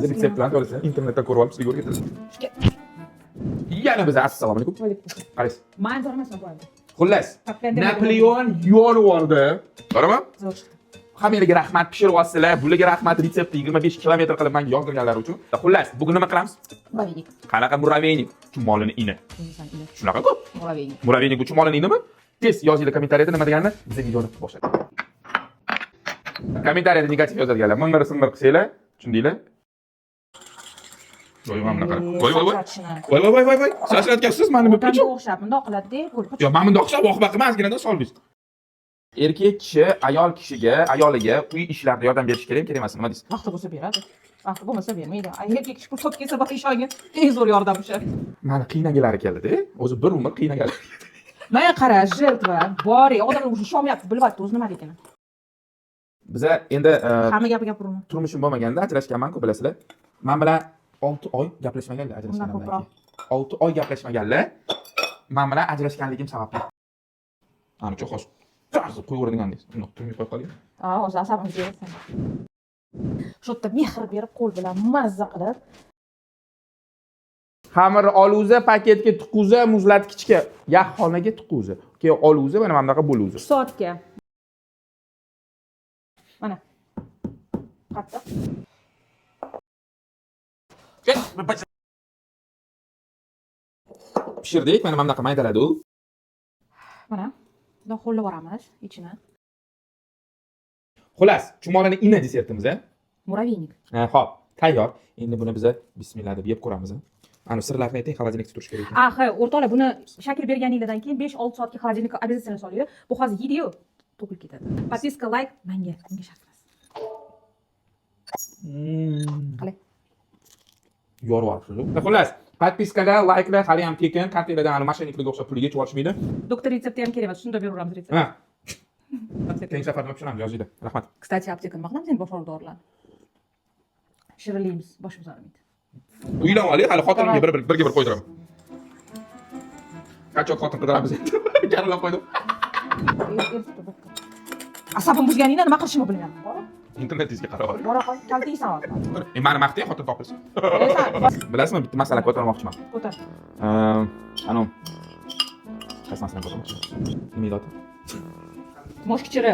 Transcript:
Siz retseptlarni ko'rasiz, internetda ko'rib olib sizga o'rgatasiz. Yana biz assalomu alaykum. Qaraysiz. Men zo'rmasman bu yerda. Xullas, Napoleon yo'l oldi. To'g'rimi? Zo'r. Hammalarga rahmat, pishirib olsizlar. Bularga rahmat, retseptni 25 kilometr qilib menga yozdirganlar uchun. Xullas, bugun nima qilamiz? Muravenik. Qanaqa muraveynik? Chumolini ini. Shunaqa ko'p. Muravenik. Muraveynik bu chumolini inimi? Tez yozinglar kommentariyada nima deganini, biz videoni boshladik. Kommentariyada negativ yozadiganlar, ming'ir sing'ir qilsanglar, tushundinglar? Voy, mana bunaqa. Voy. Voy. Shashlatgansiz meni bu Bunga o'xshab bundoq qiladi-da, qo'lqich. Yo, mana bundoq o'xshab oqib emasgina solbis. Erkak kishi ayoliga uy ishlarida yordam berish kerak emasmi? Nima deysiz? Vaqti bo'lsa beradi. Vaqti bo'lmasa bermaydi. Erkak kishi pul topib kelsa, ish olgan eng zo'r yordam o'sha. Mani qiynagalari keldi-da. O'zi bir umr qiynaganlar. Mana qara, jiltva, bori, odamlar o'sha shomayapti, bilyapti o'zi nimaligini. Biza endi Hamma gapi gapiraman. turmushim bo'lmaganda ajrashganman-ku, bilasizlar. Men bilan 6 oy gaplashmaganlar ajrashganimdan keyin. 6 oy gaplashmaganlar. Men bilan ajrashganligim sababli. Ana cho'qos. Tarz qo'yaveradigan deysiz. Uni turmush qo'yib qolgan. O'zi asabimga yerasan. Shu yerda mehr berib, qo'l bilan mazza qilib. Xamir oluza paketga tiquza, muzlatgichga, yaxxonaga tiquza. Keyin oluza mana bunaqa bo'luza. 3 soatga. Mana. Qattiq. Pishirdik, mana bunaqa maydaladi u. Mana. Bundoq qo'llab yuboramiz ichini. Xullas, chumolini ini desertimiz, Muraveynik. Xo'p, tayyor. Endi buni biz bismillah deb yeb ko'ramiz. Ana sirlarni ayting, xolodilnikda turish kerak ekan. Ha, o'rtoqlar, buni shakl berganingizdan keyin 5-6 soatga xolodilnikka обязательно soliyor. Bu hozir yeydi-yu, to'kilib ketadi. Podpiska, like menga shart emas. Qalay? Yorib olibsiz. Xullas, podpiskalar, likelar hali ham tekin, karteladan ana mashinniklarga o'xshab puliga olishmaydi. Doktor retsepti ham kerak emas, shunda beraveramiz resept. Ha. Keyingi safar nima tushunamiz, yozinglar. Rahmat. Kstati, apteka nima qilamiz endi boshqa dorilarni? Shirinlaymiz, boshimiz og'rimaydi. Uylanib oling, hali xotinimga birga bir qo'ydiraman. Qachon xotin qidiramiz endi? Garlab qo'ydim. Asabim buzganingdan nima qilishimni bilmayapman. Internetingizga qarab oling. Bora qol, kaltiysan hozir. Meni maqtay, xotin topilsin. Bilasizmi, bitta masala ko'tarmoqchiman. Ko'tar. Ano. Qaysi masalani ko'tarmoqchiman? Nima edi oti? Moshkichiri.